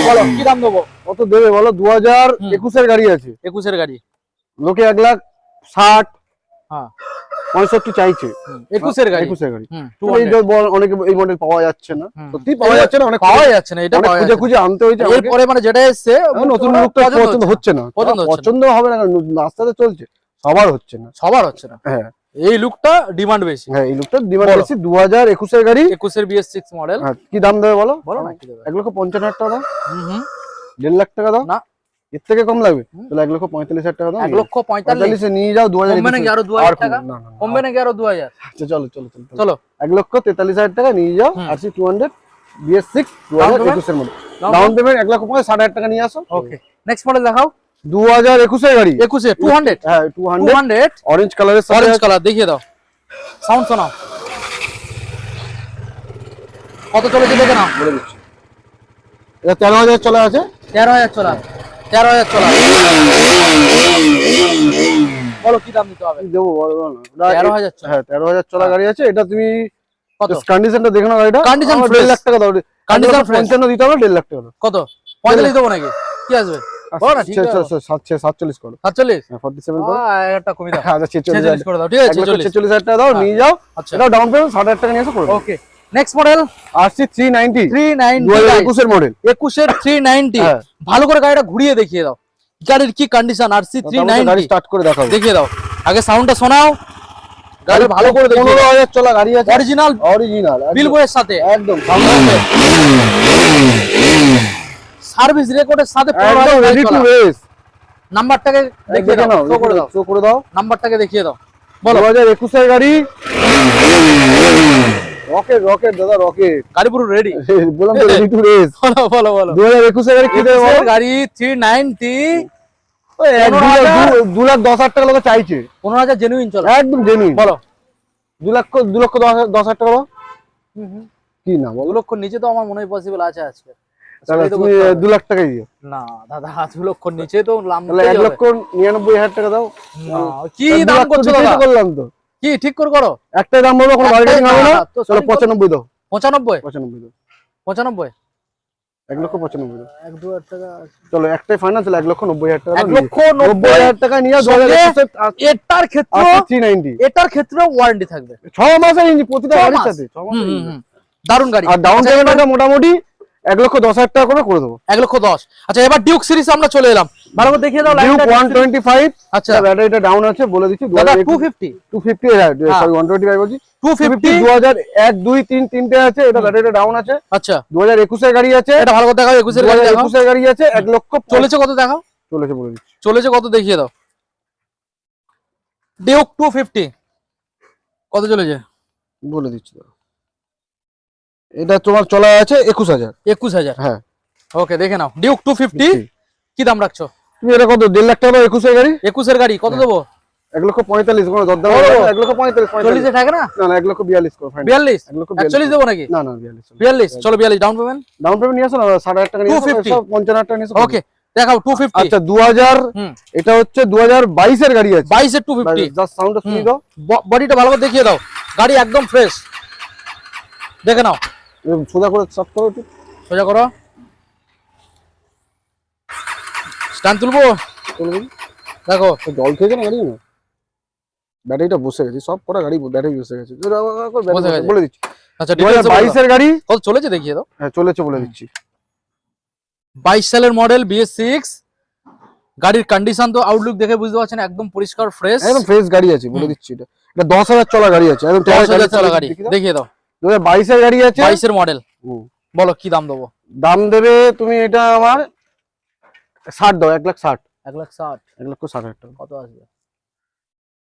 বলো কি দাম দেবো? কত দেবে বলো? 2021 এর গাড়ি আছে। 21 এর গাড়ি লোকে 1,60,000 হ্যাঁ 65 চাইছে। 21 গাড়ি 21 গাড়ি। হুম, এই 200 যে অনেকে এই মডেল পাওয়া যাচ্ছে না, হুম। সত্যি পাওয়া যাচ্ছে না, অনেক পাওয়া যাচ্ছে না, এটা অনেক পাওয়া খুঁজে যাচ্ছে খুঁজে আনতে হয়েছে না। আমাকে। এরপরে মানে যেটা এসছে নতুন লুকটা পছন্দ হচ্ছে না, পছন্দ হচ্ছে না। পছন্দ হবে না, রাস্তাতে চলছে সবার হচ্ছে না। সবার হচ্ছে না, হ্যাঁ এই লুকটা ডিমান্ড বেশি। হ্যাঁ, এই লুকটা ডিমান্ড বলো। বেশি। 2021 এর গাড়ি, 21 এর BS6 মডেল। হ্যাঁ, কি দাম দেবে বলো? বলো না কি দেবে? 1,55,000 টাকা দাও, হুম হুম 1.5 লাখ টাকা দাও, না এর থেকে কম লাগবে? হুম। তাহলে 1,45,000 টাকা দাও, 1,45,000 এ নিয়ে যাও। 2021 কমবে নাকি আরো 2000 টাকা? না না, কমবে নাকি আরো 2000? আচ্ছা চলো চলো চলো চলো 1,43,000 টাকা নিয়ে যাও। হুম। RC 200 BS6 2021 এর মডেল, ডাউন পেমেন্ট 1,60,000 টাকা নিয়ে আসো। ওকে, নেক্সট মডেল দেখাও। 2021 এর গাড়ি, 21 এ 200 হ্যাঁ 200 200 অরেঞ্জ কালারের সাথে অরেঞ্জ কালার, দেখিয়ে দাও, সাউন্ড শোনাও, কত চলেছে দেখে নাও। বলে দিচ্ছি, এটা 13,000 চলে আছে। 13,000 চলা, 13,000 চলা। বলো কি দাম দিতে হবে? কি দেবো বলো না? 13,000 চলা। হ্যাঁ 13,000 চলা গাড়ি আছে। এটা তুমি কত? কন্ডিশনটা দেখে নাও গাড়িটা। Condition আমার fresh। 1.5 লাখ টাকা দাও। Condition fresh। 55 দিতে হবে, 1.5 লাখ টাকা দাও। কত? 45 দেবো নাকি? কি আসবে? বলো না, ঠিক আছে। 47 করো। 47? হ্যাঁ 47 করো। একটা কমে দাও, আচ্ছা 46 করে দাও, ঠিক আছে 46। 46,000 টাকা দাও, নিয়ে যাও। আচ্ছা এটা ডাউন পেমেন্ট 60,000 টাকা নিয়ে এসে করে দাও। ওকে, নেক্সট মডেল RC 390 390 2021 এর মডেল। 21 এর 390। হ্যাঁ। ভালো করে গাড়িটা ঘুরিয়ে দেখিয়ে দাও, গাড়ির কি কন্ডিশন। RC গাড়ি 390 স্টার্ট করে দেখাও। দেখিয়ে দাও, আগে সাউন্ডটা শোনাও, গাড়ি ভালো করে দেখিয়ে দাও। 15,000 চলা গাড়ি আছে, অরিজিনাল অরিজিনাল বিল বইয়ের সাথে, একদম সার্ভিস রেকর্ডের সাথে একদম রেডি টু রেস। নাম্বারটাকে দেখিয়ে দেখে দাও, নাও, শো করে দাও, শো করে দাও। নাম্বারটাকে দেখিয়ে দাও। বলো 2021 এর গাড়ি, রকেট রকেট দাদা রকেট, গাড়ি পুরো রেডি। বললাম তো রেডি টু রেস। বলো বলো বলো 2021 এর গাড়ি কি দেবে বলো? গাড়ি 390 ওই 15,000 2,10,000 টাকা লোক চাইছে, 15,000 জেনুইন চলো। একদম জেনুইন। বলো 2,10,000 টাকা দাও। কি না 2 বলো? লক্ষ নিচে তো আমার মনে হয় পসিবল আছে আজকে। তাহলে সেটাই তো তুমি করতে হবে। 2 লাখ টাকাই দিও। না দাদা 2 লক্ষ নিচে তো লাম তাহলে 1,99,000 টাকা দাও। কি 2 দাম লাখ করছো দিতেই তো দাদা? করলাম তো। কি ঠিক করে করো, একটাই দাম বলবো, কোনো বার্গেনিং হবে না। তো চলো sorry, 95 দাও, 95 95 দাও, 95 1,95,000 দাও। 1-2 টাকা। চলো একটাই ফাইনাল, চলো 1,90,000 টাকা দাও। 1,90,000 টাকা নিয়ে সঙ্গে 2021 এটার ক্ষেত্রে 390 এটার ক্ষেত্রে ওয়ারেন্টি থাকবে 6 মাসের ইঞ্জিন প্রতিটা 6 গাড়ির মাস। সাথে 6 মাসের ইঞ্জিন। দারুন গাড়ি। আর ডাউন আচ্ছা, পেমেন্টটা মোটামুটি 1,10,000 টাকা করে দেবো। 1,10,000। আচ্ছা এবার ডিউক সিরিজ আমরা চলে এলাম, ভালো করে দেখিয়ে দাও ডিউক লাইনটা। 125। আচ্ছা ব্যাটারিটা ডাউন আছে বলে দিচ্ছি। দাদা 250 250 সরি 125 বলছি। 250 2001 2 3 তিনটে আছে, এটা ব্যাটারিটা ডাউন আছে। আচ্ছা 2021 এর গাড়ি আছে, এটা ভালো করে দেখাও, 21 এর গাড়ি দেখাও। 2021 এর গাড়ি আছে। 1 লক্ষ চলেছে কত দেখাও, চলেছে বলে দিচ্ছি। চলেছে কত দেখিয়ে দাও। ডিউক 250 কত চলেছে বলে দিচ্ছি দাও। এটা তোমার চলা আছে 21,000। 21,000। হ্যাঁ ওকে দেখে নাও, ডিউক 250 কি দাম রাখছো? তুমি এটা কত 1.5 লাখ টাকা দাও 21 এর গাড়ি। 21 এর গাড়ি কত দেবো? 1,45,000 কোনো দরদাম ও, হবে না। 1,45,000 40 এ থাকে না? না না 1,42,000 করো ফাইনাল। 42 1,42,000 41 দেবো নাকি? না না 42। 42 চলো 42 ডাউন পেমেন্ট। ডাউন পেমেন্ট নিয়ে আসো না, 60,000 টাকা নিয়ে আসো, 250 সব 55,000 টাকা নিয়ে আসো। ওকে দেখাও 250। আচ্ছা 2000, হুম এটা হচ্ছে 2022 এর গাড়ি আছে। 22 এর 250। জাস্ট সাউন্ডটা শুনি দাও। বডিটা ভালো করে দেখিয়ে দাও, গাড়ি একদম ফ্রেশ, দেখে নাও, সোজা করে স্টার্ট করো একটু। সোজা করো, স্ট্যান্ড তুলবো, চলুন। দেখো জল খেয়েছে না গাড়ি না, ব্যাটারিটা বসে গেছে, সব কটা গাড়ি ব্যাটারি বসে গেছে। বসে গেছে। বলে দিচ্ছি আচ্ছা ডিটেইলস 2022 এর গাড়ি। কত চলেছে দেখিয়ে দাও। হ্যাঁ চলেছে বলে দিচ্ছি। 22 সালের মডেল BS6, গাড়ির কন্ডিশন তো আউটলুক দেখে বুঝতে পারছেন একদম পরিষ্কার ফ্রেশ, একদম ফ্রেশ গাড়ি আছে বলে দিচ্ছি। এটা 10,000 চলা গাড়ি আছে, একদম 10,000 চলা গাড়ি দেখিয়ে দাও। 2022 এর গাড়ি আছে। 22 এর মডেল, বলো কি দাম দেবো? দাম দেবে তুমি এটা আমার 60 দাও, 1,60,000। 1,60,000 1,60,000 টাকা। কত আসবে?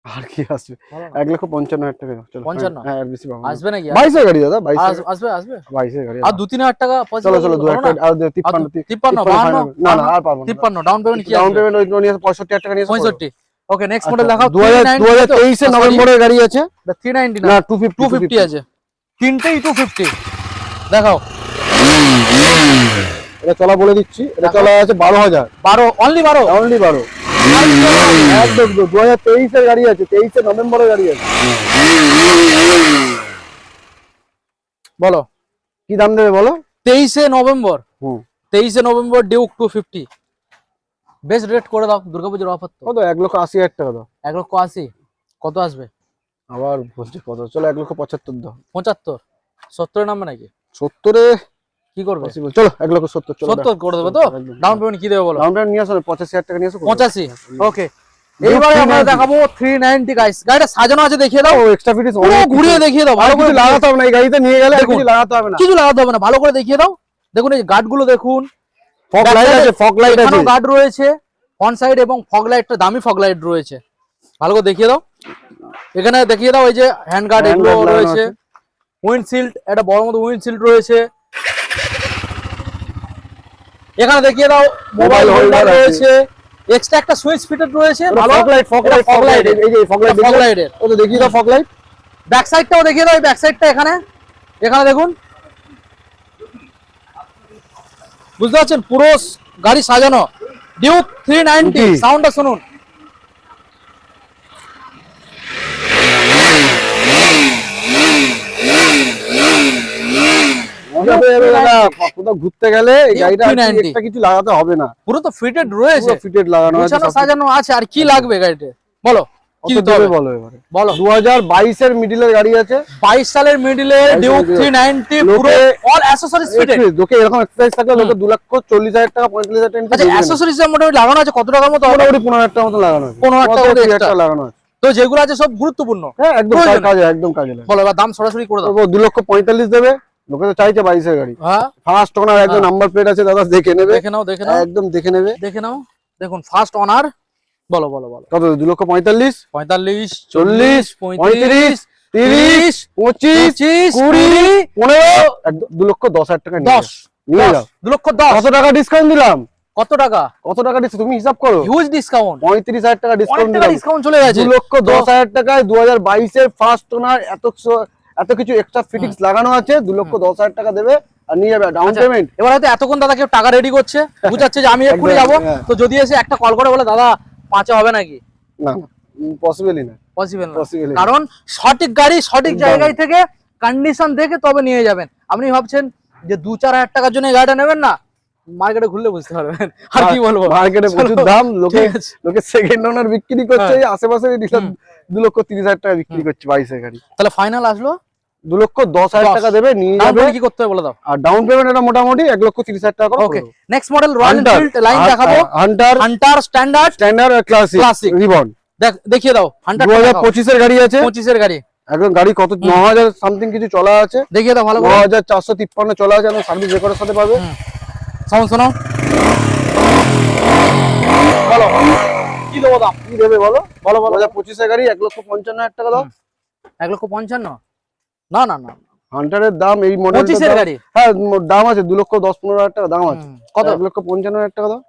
আর কি আসবে? বলো না। 1,55,000 টাকা দাও। চলো 55? হ্যাঁ আর বেশি পাবো না। আসবে নাকি? 22 এর গাড়ি দাদা, 22 এর আসবে আসবে 22 এর গাড়ি। আর 2-3 হাজার টাকা চলো possible চলো হলো না? আর 53 53 52 না না আর পারবো না। 53 ডাউন পেমেন্ট কি 65 আসবে? পেমেন্ট ওই নিয়ে 65,000 টাকা নিয়ে 65। ওকে নেক্সট মডেল দেখাও। 2023 এর নভেম্বরের গাড়ি আছে। 390 না না 250 250 আছে, তিনটেই 250 দেখাও। এটা চলা বলে দিচ্ছি, এটা চলা আছে 12,000 12 অনলি 12 অনলি 12। একদম 2023 এর গাড়ি আছে, 23 এর নভেম্বরের গাড়ি আছে। বলো কি দাম দেবে বলো? 23 নভেম্বর, হুম 23 নভেম্বর ডিউক 250 বেস্ট রেট করে দাও, দুর্গাপূজার অফার তো। কত? 1,80,000 টাকা দাও। 1,80,000 কত আসবে? আবার বলছে কত, চলো 1,75,000 দাও। 75, 70 নামবে নাকি? 70-এ কি করবে? possible, চলো 1,70,000 চলো। 70 করে দেবে তো? ডাউন পেমেন্ট কি দেবে বলো? ডাউন পেমেন্ট নিয়ে আসো, 85,000 টাকা নিয়ে আসো। 85, ওকে। এইবারে আমরা দেখাবো 390 গাইস। গাড়িটা সাজানো আছে, দেখিয়ে দাও। ও এক্সট্রা ফিটিংস পুরো ঘুরিয়ে দেখিয়ে দাও, ভালো করে লাগাতে হবে না, এই গাড়িতে নিয়ে গেলে আর দেখুন। কিছু লাগাতে হবে না। কিছু লাগাতে হবে না, ভালো করে দেখিয়ে দাও। দেখুন এই গার্ড গুলো দেখুন, ফগ লাইট আছে, ফগ লাইট আছে, এখানেও গার্ড রয়েছে ফ্রন্ট সাইড, এবং ফগ লাইটটা দামি ফগ লাইট রয়েছে। ভালো করে দেখিয়ে দাও, এখানে দেখিয়ে দাও। এই যে হ্যান্ড গার্ড Hand এগুলো guard লাগানো রয়েছে, উইন্ডশিল্ড, একটা বড় মতো উইন্ডশিল্ড রয়েছে। এখানে দেখিয়ে দাও মোবাইল হোল্ডার রয়েছে, এক্সট্রা একটা সুইচ ফিটেড রয়েছে। ভালো fog light, fog light, fog light, এই যে ফগ লাইট, ফগ লাইটের ও তো দেখিয়ে দাও ফগ লাইট। ব্যাক সাইডটাও দেখিয়ে দাও, ব্যাক সাইডটা এখানে দেখুন, বুঝতে পারছেন? পুরো গাড়ি সাজানো। ডিউক 390, সাউন্ডটা শুনুন। মজা পেয়ে যাবে দাদা, কোথাও ঘুরতে গেলে এই Duke গাড়িটা 390 একটা কিছু লাগাতে হবে না, পুরো তো ফিটেড রয়েছে, পুরো ফিটেড লাগানো আছে, গুছানো সব সাজানো আছে। আর কি লাগবে গাড়িতে বলো? কি কত দিতে দেবে হবে বলো এবারে? বলো। 2022 এর মিডলের গাড়ি আছে, 22 সালের মিডলে ডিউক 390, পুরো অল অ্যাকসেসরিজ ফিটেড। লোকে এরকম এক্সারসাইজ থাকলে লোকে 2,40,000 টাকা 45,000 টাকা আচ্ছা, অ্যাকসেসরিজ মোটামুটি লাগানো আছে কত টাকার মতো হবে? মোটামুটি 15,000 টাকা মতো লাগানো আছে, 15,000 টাকা মতো extra। লাগানো আছে। তো যেগুলো আছে সব গুরুত্বপূর্ণ। হ্যাঁ একদম প্রয়োজনে। কাজে, একদম কাজে লাগে। বলো এবার দাম সরাসরি করে দাও। 2,45,000 দেবে, লোকে তো চাইছে 22 এর গাড়ি, হ্যাঁ ফার্স্ট ওনার একদম নাম্বার প্লেট আছে দাদা, দেখে নেবে, দেখে নাও, দেখে নাও, একদম দেখে নেবে। দেখে নাও। দেখুন ফার্স্ট অনার। বলো বলো বলো। কত? 2,45,000, 45, 40, 35, 30, 25, 20, 15, 2,10,000 টাকা নিয়ে 10, নিয়ে যাও। 2,10,000। কত টাকা ডিসকাউন্ট দিলাম? কত টাকা? কত টাকা দিচ্ছ তুমি হিসাব করো। হিউজ ডিসকাউন্ট, 35,000 টাকা অনেক ডিসকাউন্ট টাকা দিলাম, ডিসকাউন্ট চলে গেছে। 2,10,000 টাকায় 2022 এর ফার্স্ট ওনার এত কিছু এক্সট্রা ফিটিংস লাগানো আছে, 2,10,000 টাকা দেবে আর নিয়ে যাবে ডাউন পেমেন্ট। এবার হয়তো এতক্ষণ দাদা কেউ টাকা রেডি করছে, বুঝাচ্ছে যে আমি এক্ষুনি একদম, যাবো, হ্যাঁ। তো যদি এসে একটা কল করে বলে দাদা 5-এ হবে নাকি? না পসিবলই না, পসিবল না, পসিবল কারণ সঠিক গাড়ি সঠিক একদম। জায়গায় থেকে কন্ডিশন দেখে তবে নিয়ে যাবেন। আপনি ভাবছেন যে 2-4 হাজার টাকার জন্য এই গাড়িটা নেবেন না, মার্কেটে ঘুরলে বুঝতে পারবেন। আর কি বলবো, মার্কেটে প্রচুর চলো, দাম, লোকে ঠিক আছে। লোকে সেকেন্ড ওনার বিক্রি করছে, হ্যাঁ। এই আশেপাশে ডিলার 2,30,000 টাকা বিক্রি করছে 22 এর গাড়ি। তাহলে ফাইনাল আসলো 2,10,000 টাকা দেবে, নিয়ে ডাউন যাবে। পেমেন্ট কি করতে হবে বলে দাও। আর ডাউন পেমেন্ট এটা মোটামুটি 1,30,000 টাকা করে ওকে, করবো। Next model royal Hunter, Enfield line দেখাবো। Hunter, Hunter standard standard, classic, Classic। Ribbon, দেখিয়ে দাও। হান্টার 2025 এর গাড়ি আছে, 25 এর গাড়ি একদম গাড়ি কত 9,000 সামথিং কিছু চলা আছে, দেখিয়ে দাও ভালো করে। 9,453 চলা আছে, সার্ভিস রেকর্ডের সাথে পাবে। সাউন্ড শোনো, বলো কি দেবো দাম? কি দেবে বলো? বলো বলো। 2025 এর গাড়ি 1,55,000 টাকা দাও। 1,55,000? না না না, হান্টারের দাম এই মডেল 25 এর গাড়ি। হ্যাঁ দাম আছে 2,10,15,000 টাকা দাম আছে। কত? 1,55,000 টাকা দাও।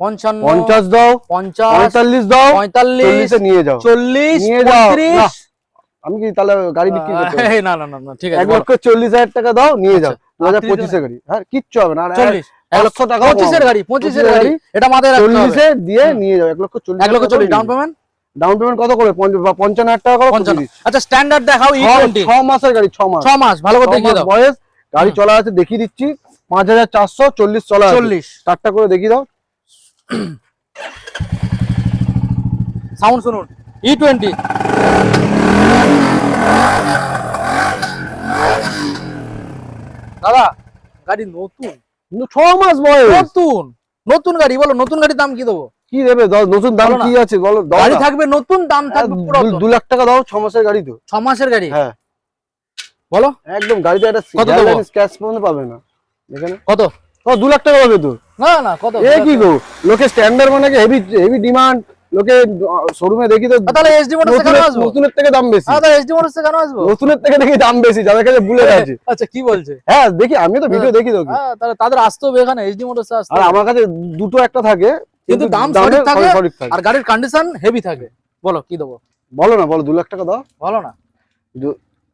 55, 50 দাও, 50, 45 দাও, 45, 40 এ নিয়ে যাও, 40, নিয়ে যাও। 35। না, আমি কি তাহলে গাড়ি বিক্রি করতে পারি? না না না না, ঠিক আছে। 1,40,000 টাকা দাও, নিয়ে যাও। আচ্ছা, 2025 এর গাড়ি, হ্যাঁ কিচ্ছু হবে না, আর 40, 100 টাকা 25 এর গাড়ি, 25 এর গাড়ি, এটা মাথায় রাখতে 40 হবে। এ দিয়ে নিয়ে যাও। 1,40,000 1,40,000 ডাউন পেমেন্ট। ডাউন পেমেন্ট কত করে? 55,000 টাকা করো। 55। আচ্ছা স্ট্যান্ডার্ড দেখাও, E20 6 মাসের গাড়ি, 6 মাস, 6 মাস, ভালো করে 6 দেখিয়ে মাস দাও। বয়স, গাড়ি চলা আছে দেখিয়ে দিচ্ছি, 5,440 চলা আছে। 40 স্টার্টটা করে দেখিয়ে দাও। সাউন্ড শুনুন, E20। দাদা গাড়ি নতুন, 6 মাস বয়স, নতুন নতুন গাড়ি, বলো নতুন গাড়ির দাম কি দেবো? কি দেবে? নতুন দাম বলো না। কি আছে বলো? দাও গাড়ি না। থাকবে নতুন, দাম থাকবে পুরাতন। 2 লাখ টাকা দাও, 6 মাসের গাড়ি তো। 6 মাসের গাড়ি, হ্যাঁ বলো একদম গাড়িতে একটা কত দেবো? স্ক্র্যাচ পর্যন্ত পাবে না এখানে। কত? 2 লাখ টাকা পাবে তো। না না, কত? এ কি গো, লোকে স্ট্যান্ডার্ড মানে হেভি হেভি ডিমান্ড, লোকে শোরুমে দেখি তো তাহলে এসডি মোটরস কেন আসবো? নতুনের থেকে দাম বেশি। তাহলে এসডি মোটরস কেন আসবো? নতুনের থেকে দেখি দাম বেশি, যাদের কাছে বুলেট আছে। আচ্ছা কি বলছে? হ্যাঁ দেখি, আমি তো ভিডিও দেখি তো। তাহলে তাদের আসতে হবে এখানে, এসডি মোটরস আসতে আর হবে। আমার কাছে দুটো একটা থাকে, কিন্তু দাম দামে সঠিক থাকে সঠিক থাকে। আর গাড়ির কন্ডিশন হেভি থাকে। বলো কি দেবো? বলো না, বলো 2 লাখ টাকা দাও। বলো না।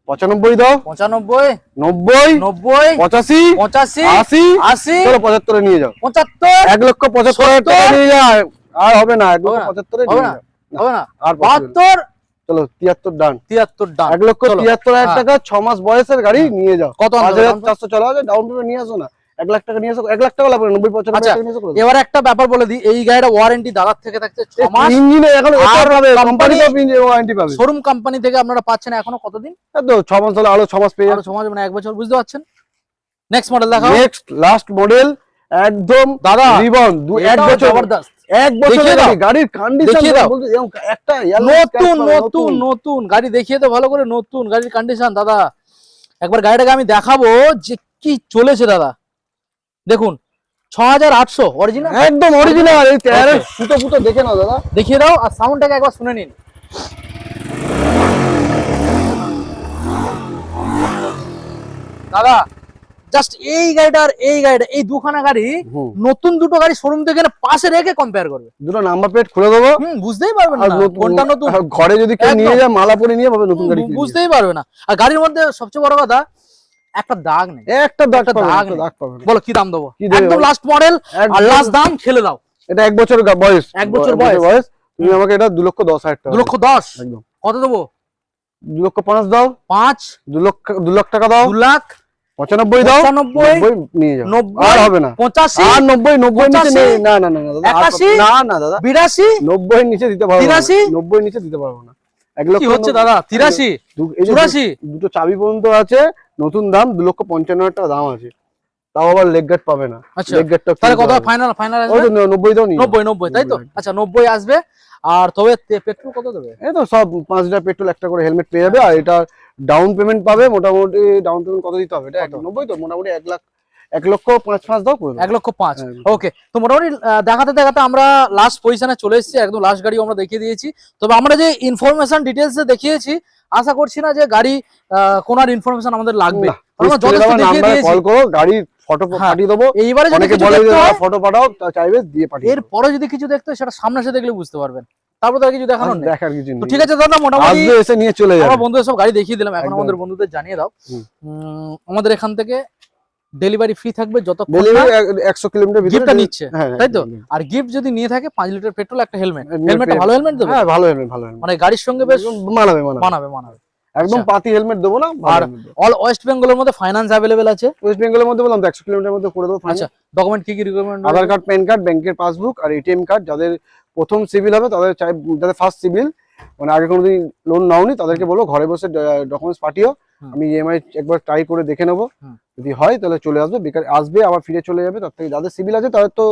95 দাও, 95, 90, 90, 85, 85, 80, 80, চলো 75 এ নিয়ে যাও। 75, 1,75,000 টাকা নিয়ে যায়। আর হবে না, 1,75,000 এ হবে নিয়ে না, যাও। হবে না। আর 72, চলো 73 ডান। 73 ডান। 1,73,000 হ্যাঁ। টাকা 6 মাস বয়সের গাড়ি নিয়ে যাও। কত আনতে হবে? 5,400 চলা আছে, ডাউন পেমেন্ট নিয়ে আসো না। 1 লাখ টাকা নিয়ে এসো, 1 লাখ টাকা লাগবে না, 90-95 আচ্ছা, টাকা নিয়ে এসো করে দেবো। এবার একটা ব্যাপার বলে দিই, এই গাড়িটা ওয়ারেন্টি দাদার থেকে থাকছে 6 মাস, ইঞ্জিনে এখন আর কোম্পানি company- তো ওয়ারেন্টি পাবে। শোরুম কোম্পানি থেকে আপনারা পাচ্ছেন এখনো কতদিন? তো 6 মাস হলে আরো 6 মাস পেয়ে আরো 6 মাস মানে 1 বছর, বুঝতে পারছেন। নেক্সট মডেল দেখাও নেক্সট লাস্ট মডেল একদম দাদা, রিবন 1 এটাও বছর, জবরদস্ত। 1 বছর দেখিয়ে দাও। গাড়ির কন্ডিশন দেখিয়ে দাও। একটা নতুন নতুন নতুন গাড়ি দেখিয়ে তো ভালো করে, নতুন গাড়ির কন্ডিশন দাদা। একবার গাড়িটাকে আমি দেখাবো যে কি চলেছে দাদা। দেখুন 6800 অরিজিনাল, একদম অরিজিনাল, এই টায়ারের Okay. সুতো ফুটো দেখে নাও দাদা। দেখিয়ে দাও আর সাউন্ডটাকে একবার শুনে নিন। দাদা জাস্ট এই গাড়িটার এই গাড়িটা, এই দুখানা গাড়ি, হুম। নতুন দুটো গাড়ি শোরুম থেকে এনে পাশে রেখে কম্পেয়ার করবে, দুটো নাম্বার প্লেট খুলে দেবো, বুঝতেই পারবেন আর না নতুন- কোনটা নতুন, আর ঘরে যদি কেউ নিয়ে একদম। যায় মালা পরে নিয়ে ভাবে নতুন গাড়ি কিনেছে। বুঝতেই পারবে না। আর গাড়ির মধ্যে সবচেয়ে বড় কথা, একটা দাগ নেই। একটা দাগ একটা পাবে না, দাগ একটা নেই। দাগ পাবে না। বলো কি দাম দেবো? কি দেবে একদম বলো? লাস্ট মডেল আর একদম। লাস্ট দাম খেলে দাও। এটা 1 বছর বয়স, 1 বছর বয়স। তুমি আমাকে এটা 2,10,000 টাকা 2,10,000 একদম। কত দেবো? 2,05,000 দাও, 5 2 লাখ টাকা দাও, 2 লাখ 95 দাও, 95 90 নিয়ে যাও, 90 আর হবে না, 85 আর 90 নিচে 85 নেই, না না না না দাদা, আর 81 না না দাদা, 82 90 নিচে দিতে পারবো না, 83 90 নিচে দিতে পারবো না। 1 কি লক্ষ হচ্ছে দাদা? 83 এই যে 84 দুটো চাবি পর্যন্ত আছে, নতুন দাম 2,55,000 টাকা দাম আছে, তাও আবার লেগ গার্ড পাবে না। আচ্ছা, লেগ গার্ডটা তাহলে কত ফাইনাল? ফাইনাল ওই আসবে তো 90 দাও নিয়ে 90 তাই তো? আচ্ছা 90 আসবে। আর তবে পেট্রোল কত দেবে? এই তো সব 5 লিটার পেট্রোল, একটা করে হেলমেট পেয়ে যাবে, আর এটা ডাউন পেমেন্ট পাবে মোটামুটি। ডাউন পেমেন্ট কত দিতে হবে? এটা 90 তো মোটামুটি 1,05,000 দাও করে দেবো। 1,05,000 হ্যাঁ। ওকে। তো মোটামুটি দেখাতে দেখাতে আমরা লাস্ট পজিশনে চলে এসেছি, একদম লাস্ট গাড়ি আমরা দেখিয়ে দিয়েছি। তবে আমরা যে ইনফরমেশন ডিটেলস দেখিয়েছি, আশা করছি না যে গাড়ি কোনার ইনফরমেশন আমাদের লাগবে, না, আমরা please যথেষ্ট দেখিয়ে নাম্বারে দিয়েছি। কল করো, গাড়ির ফটো হ্যাঁ। পাঠিয়ে দেবো। এইবারে যদি অনেকে কিছু বলে যে দেখতে হয়, ফটো পাঠাও, তা চাইবে দিয়ে পাঠিয়ে দেবো। এরপরে যদি কিছু দেখতে হয় সেটা সামনে এসে দেখলে বুঝতে পারবেন, তারপর তো আর কিছু দেখানোর নেই। দেখার কিছু তো নেই, ঠিক আছে দাদা, মোটামুটি আসবে এসে নিয়ে চলে যাবে। আমরা বন্ধুদের সব গাড়ি দেখিয়ে দিলাম। এখন একদম। আমাদের বন্ধুদের জানিয়ে দাও, হুম। আমাদের এখান থেকে ডেলিভারি ফ্রি থাকবে যতক্ষণ ডেলিভারি 100 কিলোমিটার ভিতরে গিফটটা নিচ্ছে, হ্যাঁ, তাই তো? একদম। আর গিফট যদি নিয়ে থাকে 5 লিটার পেট্রোল, একটা হেলমেট। Helmet হেলমেটটা পেয়ে- ভালো হেলমেট দেবে, হ্যাঁ, ভালো হেলমেট, ভালো হেলমেট, মানে গাড়ির সঙ্গে বেশ মানাবে মানাবে মানাবে মানাবে। একদম আচ্ছা। পাতি হেলমেট দেবো না, আর আর অল ওয়েস্ট বেঙ্গলের মধ্যে ফাইন্যান্স অ্যাভেলেবেল আছে। ওয়েস্ট বেঙ্গলের মধ্যে বললাম তো 100 কিলোমিটার মধ্যে করে দেবো। আচ্ছা, ডকুমেন্ট কি কি রিকোয়ারমেন্ট? আধার কার্ড, প্যান কার্ড, ব্যাংকের পাসবুক আর এটিএম কার্ড। যাদের প্রথম সিভিল হবে তাদের যাদের ফার্স্ট সিভিল, মানে আগে কোনোদিন লোন নাওনি, তাদেরকে বলো ঘরে বসে ডকুমেন্টস পাঠিও, হুম। আমি ইএমআই একবার ট্রাই করে দেখে নেবো। হুম। যদি হয় তাহলে চলে আসবে, বেকার আসবে আবার ফিরে চলে যাবে। তার থেকে যাদের সিভিল আছে তাদের তো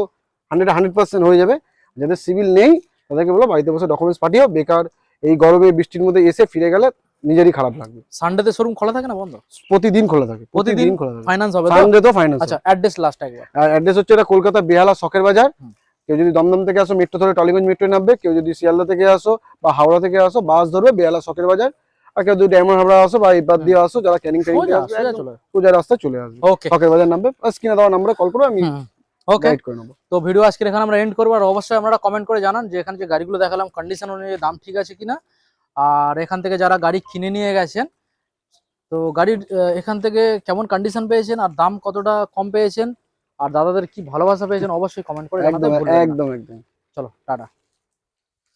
100% হয়ে যাবে। যাদের সিভিল নেই তাদেরকে বলো বাড়িতে বসে ডকুমেন্টস পাঠিও, বেকার এই গরমে বৃষ্টির মধ্যে এসে ফিরে গেলে নিজেরই খারাপ লাগবে। সানডেতে শোরুম খোলা থাকে না বন্ধ? প্রতিদিন খোলা থাকে, প্রতিদিন খোলা থাকে, ফাইন্যান্স হবে তো? সানডে তো ফাইন্যান্স। আচ্ছা, অ্যাড্রেস লাস্ট একবার। আর অ্যাড্রেস হচ্ছে এটা কলকাতা বেহালা শখের বাজার। হুম। কেউ যদি দমদম থেকে আসো মেট্রো ধরে টলিগঞ্জ মেট্রো নামবে, কেউ যদি শিয়ালদা থেকে আসো বা হাওড়া থেকে আসো বাস ধরবে বেহালা শখের বাজার, আর কেউ যদি ডায়মন্ড হাবড়া আসো বা ইবাদ দিয়ে আসো, যারা ক্যানিং ট্রেনিং সোজা সোজা চলে। সোজা রাস্তায় চলে আসবে, ওকে শখের বাজার নামবে, স্ক্রিনে দেওয়া নাম্বারে কল করো, আমি ওকে। গাইড করে নেবো। তো ভিডিও আজকের এখানে আমরা এন্ড করবো। আর অবশ্যই আপনারা কমেন্ট করে জানান যে এখানে যে গাড়িগুলো দেখালাম কন্ডিশন অনুযায়ী দাম ঠিক আছে কিনা। আর এখান থেকে যারা গাড়ি কিনে নিয়ে গেছেন, তো গাড়ির এখান থেকে কেমন কন্ডিশন পেয়েছেন আর দাম কতটা কম পেয়েছেন আর দাদাদের কি ভালোবাসা পেয়েছেন, অবশ্যই কমেন্ট করে জানাতে একদম ভুলবেন না। একদম একদম। চলো টাটা।